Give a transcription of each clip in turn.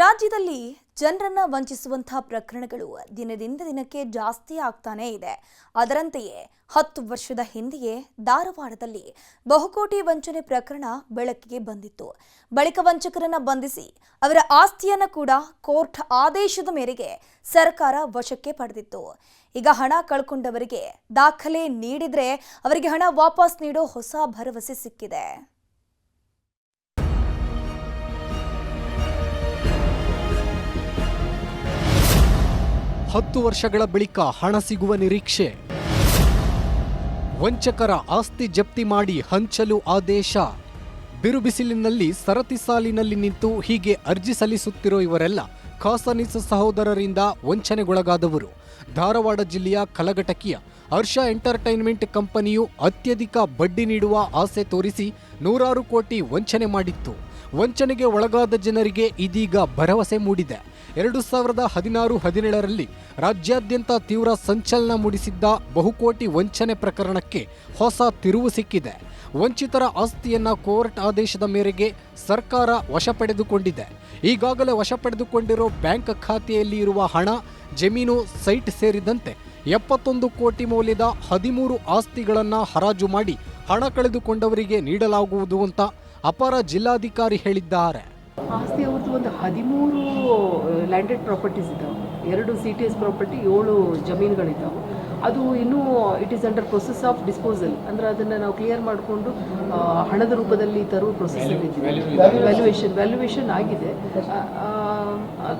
ರಾಜ್ಯದಲ್ಲಿ ಜನರನ್ನ ವಂಚಿಸುವಂತಹ ಪ್ರಕರಣಗಳು ದಿನದಿಂದ ದಿನಕ್ಕೆ ಜಾಸ್ತಿ ಆಗ್ತಾನೇ ಇದೆ. ಅದರಂತೆಯೇ 10 ವರ್ಷದ ಹಿಂದೆಯೇ ಧಾರವಾಡದಲ್ಲಿ ಬಹುಕೋಟಿ ವಂಚನೆ ಪ್ರಕರಣ ಬೆಳಕಿಗೆ ಬಂದಿತ್ತು. ಬಳಿಕ ವಂಚಕರನ್ನ ಬಂಧಿಸಿ ಅವರ ಆಸ್ತಿಯನ್ನು ಕೂಡ ಕೋರ್ಟ್ ಆದೇಶದ ಮೇರೆಗೆ ಸರ್ಕಾರ ವಶಕ್ಕೆ ಪಡೆದಿತ್ತು. ಈಗ ಹಣ ಕಳ್ಕೊಂಡವರಿಗೆ ದಾಖಲೆ ನೀಡಿದ್ರೆ ಅವರಿಗೆ ಹಣ ವಾಪಸ್ ನೀಡೋ ಹೊಸ ಭರವಸೆ ಸಿಕ್ಕಿದೆ. ಹತ್ತು ವರ್ಷಗಳ ಬಳಿಕ ಹಣ ಸಿಗುವ ನಿರೀಕ್ಷೆ. ವಂಚಕರ ಆಸ್ತಿ ಜಪ್ತಿ ಮಾಡಿ ಹಂಚಲು ಆದೇಶ. ಬಿರುಬಿಸಿಲಿನಲ್ಲಿ ಸರತಿ ಸಾಲಿನಲ್ಲಿ ನಿಂತು ಹೀಗೆ ಅರ್ಜಿ ಸಲ್ಲಿಸುತ್ತಿರೋ ಇವರೆಲ್ಲ ಖಾಸನೀಸ್ ಸಹೋದರರಿಂದ ವಂಚನೆಗೊಳಗಾದವರು. ಧಾರವಾಡ ಜಿಲ್ಲೆಯ ಕಲಘಟಕಿಯ ಹರ್ಷ ಎಂಟರ್ಟೈನ್ಮೆಂಟ್ ಕಂಪನಿಯು ಅತ್ಯಧಿಕ ಬಡ್ಡಿ ನೀಡುವ ಆಸೆ ತೋರಿಸಿ ನೂರಾರು ಕೋಟಿ ವಂಚನೆ ಮಾಡಿತ್ತು. ವಂಚನೆಗೆ ಒಳಗಾದ ಜನರಿಗೆ ಇದೀಗ ಭರವಸೆ ಮೂಡಿದೆ. 2016-17ರಲ್ಲಿ ರಾಜ್ಯಾದ್ಯಂತ ತೀವ್ರ ಸಂಚಲನ ಮೂಡಿಸಿದ್ದ ಬಹುಕೋಟಿ ವಂಚನೆ ಪ್ರಕರಣಕ್ಕೆ ಹೊಸ ತಿರುವು ಸಿಕ್ಕಿದೆ. ವಂಚಿತರ ಆಸ್ತಿಯನ್ನ ಕೋರ್ಟ್ ಆದೇಶದ ಮೇರೆಗೆ ಸರ್ಕಾರ ವಶ ಪಡೆದುಕೊಂಡಿದೆ. ಈಗಾಗಲೇ ವಶ ಪಡೆದುಕೊಂಡಿರೋ ಬ್ಯಾಂಕ್ ಖಾತೆಯಲ್ಲಿ ಇರುವ ಹಣ, ಜಮೀನು, ಸೈಟ್ ಸೇರಿದಂತೆ 71 ಕೋಟಿ ಮೌಲ್ಯದ 13 ಆಸ್ತಿಗಳನ್ನು ಹರಾಜು ಮಾಡಿ ಹಣ ಕಳೆದುಕೊಂಡವರಿಗೆ ನೀಡಲಾಗುವುದು ಅಂತ ಅಪರ ಜಿಲ್ಲಾಧಿಕಾರಿ ಹೇಳಿದ್ದಾರೆ. ಆಸ್ತಿ ಅವ್ರದ್ದು ಒಂದು 13 ಲ್ಯಾಂಡೆಡ್ ಪ್ರಾಪರ್ಟೀಸ್ ಇದ್ದಾವೆ, 2 CTS ಪ್ರಾಪರ್ಟಿ, 7 ಜಮೀನುಗಳಿದ್ದಾವೆ. ಅದು ಇನ್ನೂ it is under process of disposal. ಅಂದರೆ ಅದನ್ನು ನಾವು ಕ್ಲಿಯರ್ ಮಾಡಿಕೊಂಡು ಹಣದ ರೂಪದಲ್ಲಿ ತರುವ ಪ್ರೊಸೆಸ್ಸಲ್ಲಿ ವ್ಯಾಲ್ಯೂಯೇಷನ್ ಆಗಿದೆ.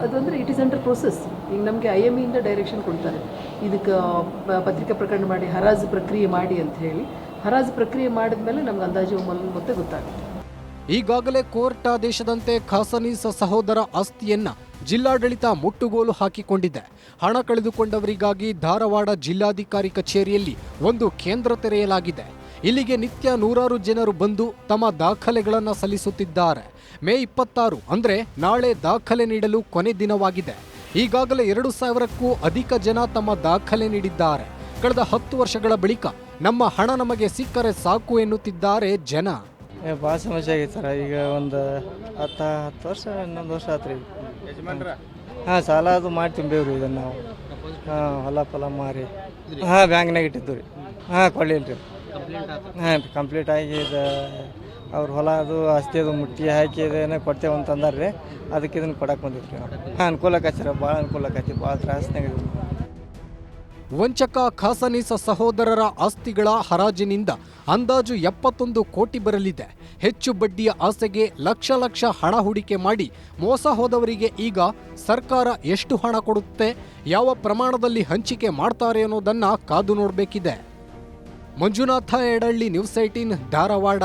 ಅದಂದರೆ ಇಟ್ ಈಸ್ ಅಂಡರ್ ಪ್ರೊಸೆಸ್. ಈಗ ನಮಗೆ IMEಯಿಂದ ಡೈರೆಕ್ಷನ್ ಕೊಡ್ತಾರೆ, ಇದಕ್ಕೆ ಪತ್ರಿಕಾ ಪ್ರಕರಣ ಮಾಡಿ ಹರಾಜು ಪ್ರಕ್ರಿಯೆ ಮಾಡಿ ಅಂತ ಹೇಳಿ. ಹರಾಜು ಪ್ರಕ್ರಿಯೆ ಮಾಡಿದ ಮೇಲೆ ನಮ್ಗೆ ಅಂದಾಜು ಮೊತ್ತ ಗೊತ್ತಾಗುತ್ತೆ. ಈಗಾಗಲೇ ಕೋರ್ಟ್ ಆದೇಶದಂತೆ ಖಾಸನೀಸ್ ಸಹೋದರ ಆಸ್ತಿಯನ್ನ ಜಿಲ್ಲಾಡಳಿತ ಮುಟ್ಟುಗೋಲು ಹಾಕಿಕೊಂಡಿದೆ. ಹಣ ಕಳೆದುಕೊಂಡವರಿಗಾಗಿ ಧಾರವಾಡ ಜಿಲ್ಲಾಧಿಕಾರಿ ಕಚೇರಿಯಲ್ಲಿ ಒಂದು ಕೇಂದ್ರ ತೆರೆಯಲಾಗಿದೆ. ಇಲ್ಲಿಗೆ ನಿತ್ಯ ನೂರಾರು ಜನರು ಬಂದು ತಮ್ಮ ದಾಖಲೆಗಳನ್ನು ಸಲ್ಲಿಸುತ್ತಿದ್ದಾರೆ. ಮೇ 26 ಅಂದರೆ ನಾಳೆ ದಾಖಲೆ ನೀಡಲು ಕೊನೆ ದಿನವಾಗಿದೆ. ಈಗಾಗಲೇ 2000ಕ್ಕೂ ಅಧಿಕ ಜನ ತಮ್ಮ ದಾಖಲೆ ನೀಡಿದ್ದಾರೆ. ಕಳೆದ 10 ವರ್ಷಗಳ ಬಳಿಕ ನಮ್ಮ ಹಣ ನಮಗೆ ಸಿಕ್ಕರೆ ಸಾಕು ಎನ್ನುತ್ತಿದ್ದಾರೆ ಜನ. ಭಾಳ ಸಮಸ್ಯೆ ಆಗೈತೆ ಸರ್. ಈಗ ಒಂದು 10 ವರ್ಷ 11 ವರ್ಷ ಆತ್ರಿ. ಹಾಂ, ಸಾಲ ಅದು ಮಾಡಿ ತುಂಬೇವ್ರಿ ಇದನ್ನು ನಾವು. ಹೊಲ ಫಲ ಮಾರಿ ಬ್ಯಾಂಕ್ನಾಗ ಇಟ್ಟಿದ್ದು ರೀ. ಕೊಡಲಿಲ್ಲ ರೀ. ಕಂಪ್ಲೀಟ್ ಆಗಿ ಇದು ಅವ್ರ ಹೊಲ ಅದು ಆಸ್ತಿ ಅದು ಮುಟ್ಟಿ ಹಾಕಿ ಇದೇನೇ ಕೊಡ್ತೇವೆ ಅಂತಂದಾರೆ ರೀ. ಅದಕ್ಕೆ ಇದನ್ನು ಕೊಡಕ್ಕೆ ಬಂದಿತ್ತು ರೀ. ಅನುಕೂಲಕ್ಕೆ ಸರ್, ಭಾಳ ಅನುಕೂಲಕ್ಕೆ, ಭಾಳ ತ್ರಾಸನಾಗ. ವಂಚಕ ಖಾಸನೀಸ್ ಸಹೋದರರ ಆಸ್ತಿಗಳ ಹರಾಜಿನಿಂದ ಅಂದಾಜು 71 ಕೋಟಿ ಬರಲಿದೆ. ಹೆಚ್ಚು ಬಡ್ಡಿಯ ಆಸೆಗೆ ಲಕ್ಷ ಹಣ ಹೂಡಿಕೆ ಮಾಡಿ ಮೋಸ ಹೋದವರಿಗೆ ಈಗ ಸರ್ಕಾರ ಎಷ್ಟು ಹಣ ಕೊಡುತ್ತೆ, ಯಾವ ಪ್ರಮಾಣದಲ್ಲಿ ಹಂಚಿಕೆ ಮಾಡ್ತಾರೆ ಅನ್ನೋದನ್ನ ಕಾದು ನೋಡಬೇಕಿದೆ. ಮಂಜುನಾಥ ಎಡಳ್ಳಿ, ನ್ಯೂಸ್ 18 ಧಾರವಾಡ.